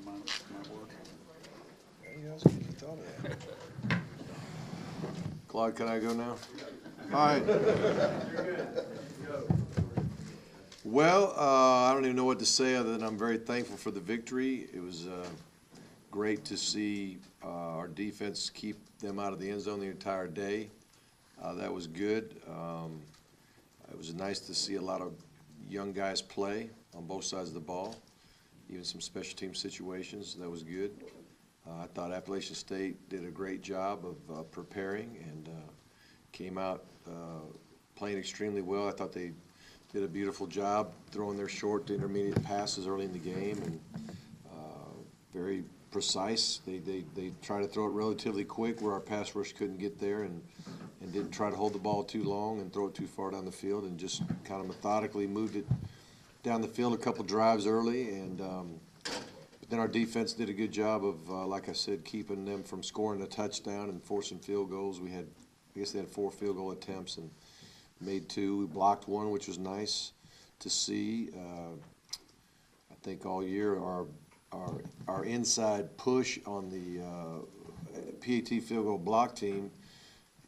might work. Hey, I was getting thought of that. Claude, can I go now? All right. Well, I don't even know what to say other than I'm very thankful for the victory. It was great to see our defense keep them out of the end zone the entire day. That was good. It was nice to see a lot of young guys play on both sides of the ball, even some special team situations. That was good. I thought Appalachian State did a great job of preparing and came out playing extremely well. I thought they did a beautiful job throwing their short to intermediate passes early in the game and very precise. They tried to throw it relatively quick where our pass rush couldn't get there and didn't try to hold the ball too long and throw it too far down the field and just kind of methodically moved it down the field a couple drives early. And but then our defense did a good job of, like I said, keeping them from scoring a touchdown and forcing field goals. I guess they had 4 field goal attempts and made 2. We blocked 1, which was nice to see. I think all year our inside push on the PAT field goal block team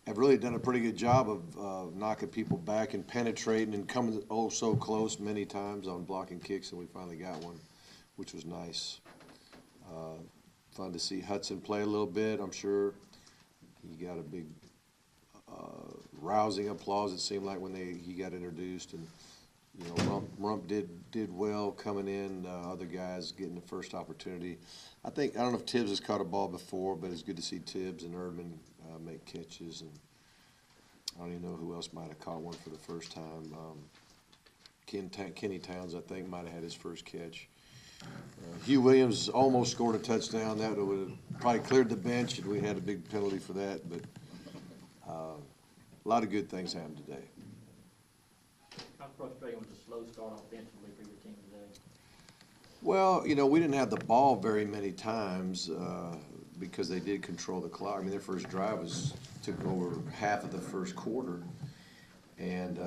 have really done a pretty good job of knocking people back and penetrating and coming so close many times on blocking kicks, and we finally got one, which was nice. Fun to see Hudson play a little bit. I'm sure he got a big rousing applause, it seemed like, when he got introduced. And you know, Rump did well coming in. Other guys getting the first opportunity. I don't know if Tibbs has caught a ball before, but it's good to see Tibbs and Erdman make catches. And I don't even know who else might have caught one for the first time. Kenny Towns, I think, might have had his first catch. Hugh Williams almost scored a touchdown. That would have probably cleared the bench, and we had a big penalty for that. But a lot of good things happened today. How frustrating was the slow start offensively for your team today? Well, you know, we didn't have the ball very many times because they did control the clock. I mean, their first drive took over half of the first quarter. And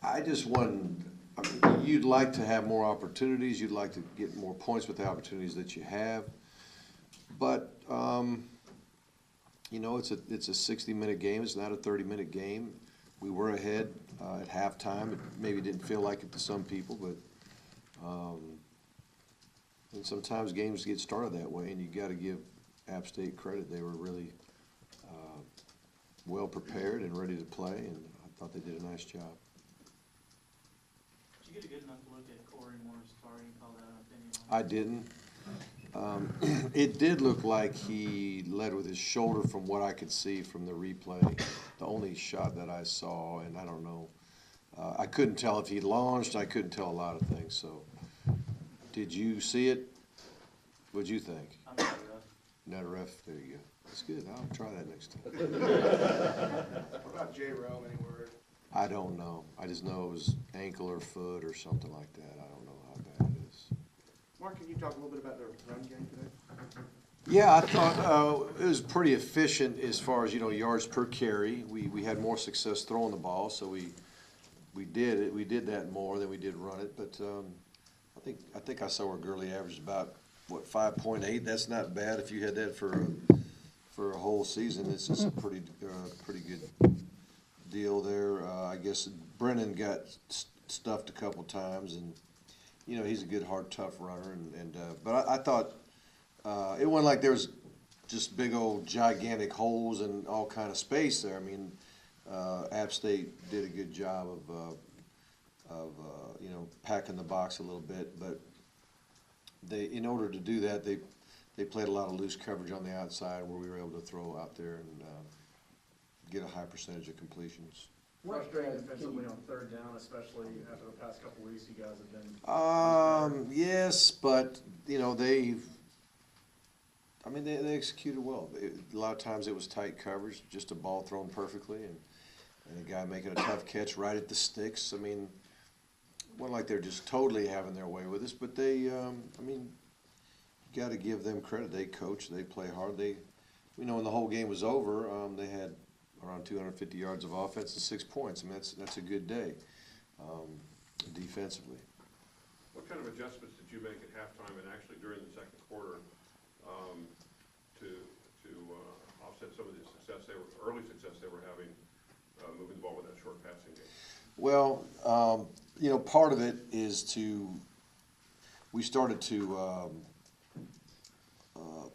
I just wasn't. I mean, you'd like to have more opportunities. You'd like to get more points with the opportunities that you have. But you know, it's a 60-minute game. It's not a 30-minute game. We were ahead at halftime. It maybe didn't feel like it to some people, but and sometimes games get started that way, and you got to give App State credit. They were really well prepared and ready to play, and I thought they did a nice job. Did you get a good enough look at Corey Moore's starting? Call that an opinion? I didn't. It did look like he led with his shoulder from what I could see from the replay. The only shot that I saw, and I don't know, I couldn't tell if he launched. I couldn't tell a lot of things. So, did you see it? What'd you think? I'm not a ref. Not a ref. There you go. That's good. I'll try that next time. What about J. Rome, any word? I don't know. I just know it was ankle or foot or something like that. I don't know how bad it is. Mark, can you talk a little bit about their run game today? Yeah, I thought it was pretty efficient as far as, you know, yards per carry. We had more success throwing the ball, so we did it. We did that more than we did run it. But I think I saw where Gurley averaged about 5.8. That's not bad if you had that for a whole season. It's just a pretty good deal there. I guess Brennan got stuffed a couple times, and you know, he's a good, hard, tough runner. But I thought it wasn't like there was just big old gigantic holes and all kind of space there. I mean, App State did a good job of you know, packing the box a little bit. But in order to do that, they played a lot of loose coverage on the outside where we were able to throw out there and get a high percentage of completions. Frustrating defensively on third down, especially after the past couple weeks you guys have been. Yes, but you know, they executed well. A lot of times it was tight coverage, just a ball thrown perfectly, and a guy making a tough catch right at the sticks. I mean, it wasn't like they're just totally having their way with us, but they, I mean, you got to give them credit. They coach, they play hard. We know when the whole game was over, they had around 250 yards of offense and 6 points. I mean, that's a good day defensively. What kind of adjustments did you make at halftime and actually during the second quarter to offset some of the early success they were having moving the ball with that short passing game? Well, you know, part of it is we started to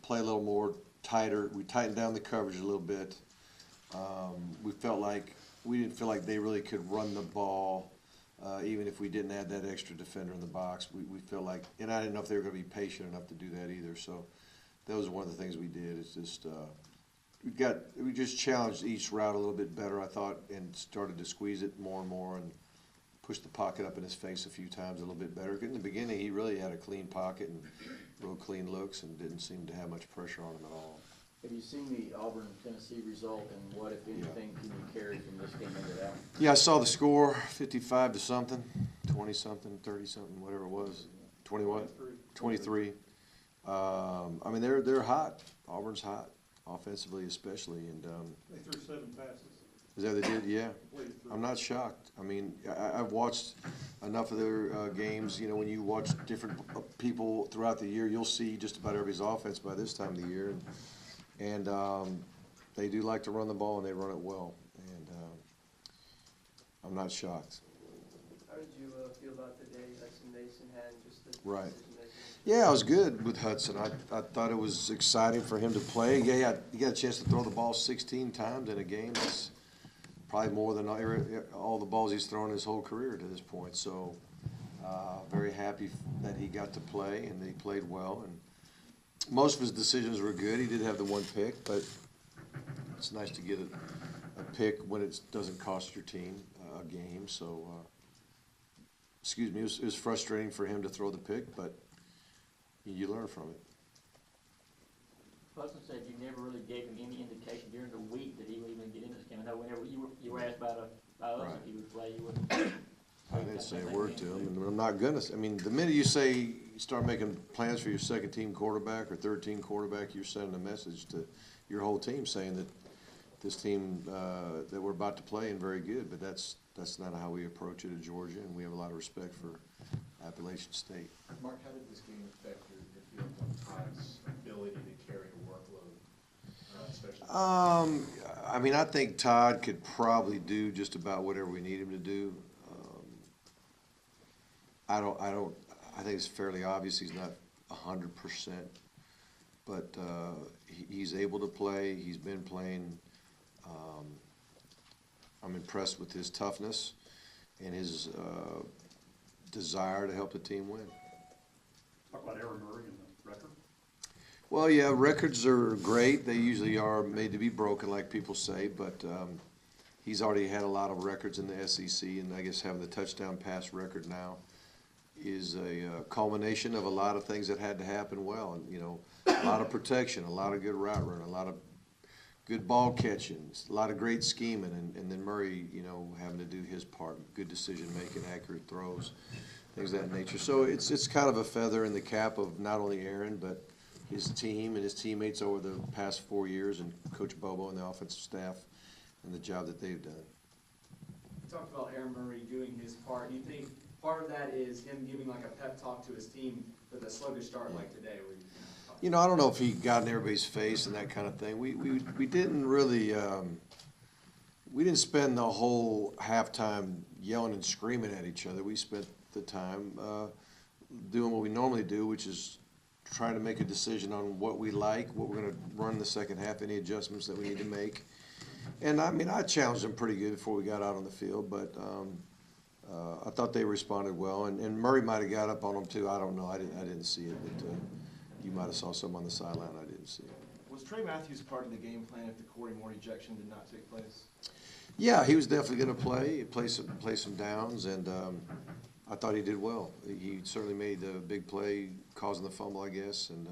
play a little more tighter. We tightened down the coverage a little bit. We didn't feel like they really could run the ball, even if we didn't add that extra defender in the box. We felt like, and I didn't know if they were going to be patient enough to do that either. So that was one of the things we did. It's just we just challenged each route a little bit better, I thought, and started to squeeze it more and more and push the pocket up in his face a few times a little bit better. In the beginning, he really had a clean pocket and real clean looks and didn't seem to have much pressure on him at all. Have you seen the Auburn-Tennessee result, and what, if anything, can you carry from this game into that? Yeah, I saw the score, 55 to something, 20 something, 30 something, whatever it was. 20 what? 23. I mean, they're hot. Auburn's hot, offensively especially, and They threw 7 passes. is that what they did? Yeah. I'm not shocked. I mean, I've watched enough of their games. You know, when you watch different people throughout the year, you'll see just about everybody's offense by this time of the year. And they do like to run the ball, and they run it well. And I'm not shocked. How did you feel about the day Hudson Mason had, just the Right. decision-making? Yeah, I was good with Hudson. I thought it was exciting for him to play. Yeah, he got a chance to throw the ball 16 times in a game. That's probably more than all the balls he's thrown his whole career to this point. So very happy that he got to play, and that he played well. And most of his decisions were good. He did have the one pick, but it's nice to get a pick when it doesn't cost your team a game. So, excuse me, it was frustrating for him to throw the pick, but you learn from it. Hudson said you never really gave him any indication during the week that he would even get in this game. I know whenever you were asked about us Right. if he would play, you wouldn't. I didn't say a word to him, and I'm not gonna. I mean, the minute you say, you start making plans for your second-team quarterback or third-team quarterback, you're sending a message to your whole team saying that this team that we're about to play is very good. But that's not how we approach it at Georgia, and we have a lot of respect for Appalachian State. Mark, how did this game affect your feelings on Todd's ability to carry a workload, especially? I mean, I think Todd could probably do just about whatever we need him to do. I think it's fairly obvious he's not 100%, but he's able to play. He's been playing. I'm impressed with his toughness and his desire to help the team win. Talk about Aaron Murray and the record. Well, yeah, records are great. They usually are made to be broken, like people say, but he's already had a lot of records in the SEC, and I guess having the touchdown pass record now is a culmination of a lot of things that had to happen well. And, you know, a lot of protection, a lot of good route running, a lot of good ball catching, a lot of great scheming, and then Murray, you know, having to do his part, good decision-making, accurate throws, things of that nature. So it's kind of a feather in the cap of not only Aaron, but his team and his teammates over the past 4 years, and Coach Bobo and the offensive staff and the job that they've done. You talked about Aaron Murray doing his part. Do you think part of that is him giving like a pep talk to his team with a sluggish start like today? Where You know, I don't know if he got in everybody's face and that kind of thing. We didn't really we didn't spend the whole halftime yelling and screaming at each other. We spent the time doing what we normally do, which is trying to make a decision on what we like, what we're going to run in the second half, any adjustments that we need to make. And I mean, I challenged them pretty good before we got out on the field, but I thought they responded well. And Murray might have got up on them too. I don't know. I didn't see it, but you might have saw some on the sideline. I didn't see it. Was Trey Matthews part of the game plan if the Corey Moore ejection did not take place? Yeah, he was definitely going to play some downs, and I thought he did well. He certainly made the big play, causing the fumble, I guess. And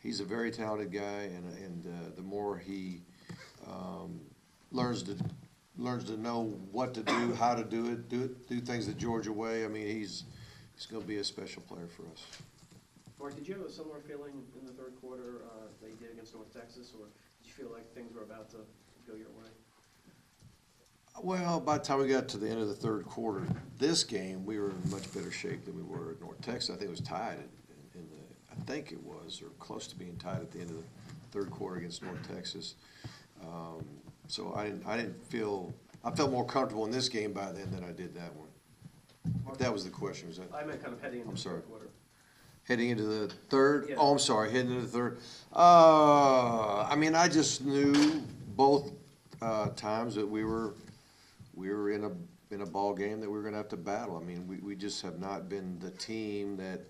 he's a very talented guy, and the more he learns to know what to do, how to do it, do things the Georgia way. I mean, he's going to be a special player for us. Mark, did you have a similar feeling in the third quarter that you did against North Texas, or did you feel like things were about to go your way? Well, by the time we got to the end of the third quarter, this game, we were in much better shape than we were at North Texas. I think it was tied in the, I think it was, or close to being tied at the end of the third quarter against North Texas. So I felt more comfortable in this game by then than I did that one. If that was the question, was that? I meant kind of heading into I'm the sorry. third quarter. Heading into the third? Yeah. Oh, I'm sorry, heading into the third. I mean, I just knew both times that we were in a ball game that we were gonna have to battle. I mean, we just have not been the team that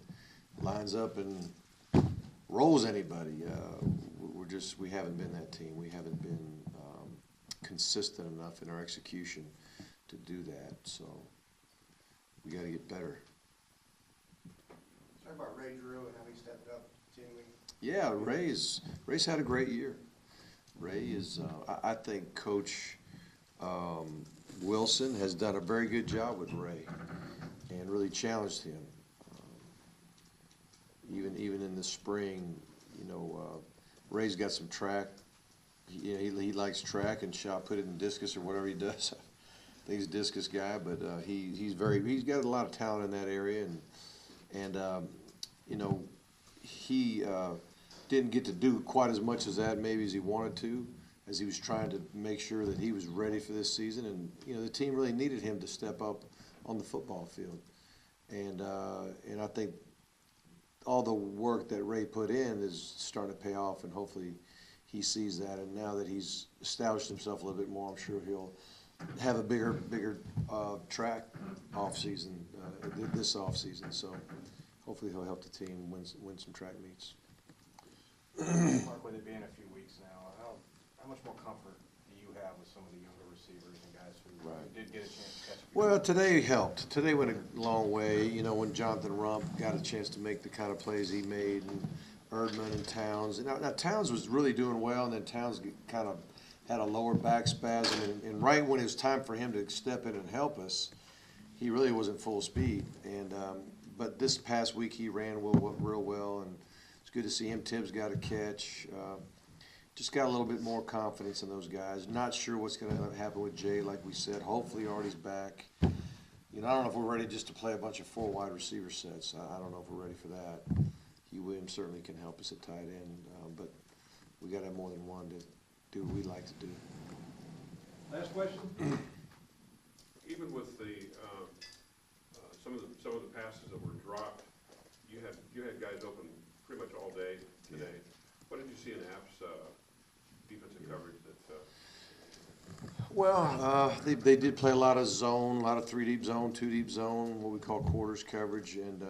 lines up and rolls anybody. We haven't been that team. We haven't been consistent enough in our execution to do that, so we gotta get better. Talk about Ray Drew and how he stepped up, seemingly. Yeah, Ray's had a great year. Ray is, I think Coach Wilson has done a very good job with Ray and really challenged him. Even in the spring, you know, Ray's got some track. He likes track and shot put it in discus or whatever he does. I think he's a discus guy, but he's got a lot of talent in that area, and you know, he didn't get to do quite as much as that maybe as he wanted to, as he was trying to make sure that he was ready for this season. And you know, the team really needed him to step up on the football field, and I think all the work that Ray put in is starting to pay off, and hopefully he sees that. And now that he's established himself a little bit more, I'm sure he'll have a bigger track off season this off season. So hopefully he'll help the team win some track meets. Mark, with it being a few weeks now, how much more comfort do you have with some of the younger receivers and guys who Right. did get a chance to catch a few? Well, today helped. Today went a long way. You know, when Jonathan Rump got a chance to make the kind of plays he made, and Erdman and Towns. And now Towns was really doing well, and then Towns kind of had a lower back spasm. And right when it was time for him to step in and help us, he really wasn't full speed. And but this past week he ran real well, and it's good to see him. Tibbs got a catch. Just got a little bit more confidence in those guys. Not sure what's going to happen with Jay, like we said. Hopefully Artie's back. You know, I don't know if we're ready just to play a bunch of 4 wide receiver sets. I don't know if we're ready for that. Hugh Williams certainly can help us at tight end, but we got to have more than one to do what we like to do. Last question? Even with the, some of the passes that were dropped, you had guys open pretty much all day today. What did you see in App's defensive coverage that? Well, they did play a lot of zone, a lot of 3-deep zone, 2-deep zone, what we call quarters coverage. And,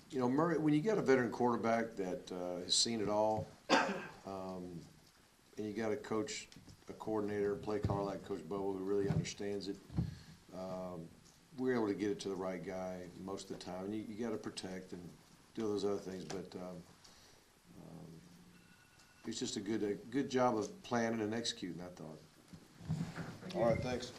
you know, Murray, when you got a veteran quarterback that has seen it all, and you got a coach, a coordinator, play caller like Coach Bobo who really understands it, we're able to get it to the right guy most of the time. And you got to protect and do those other things, but it's just a good job of planning and executing, I thought. All right, thanks.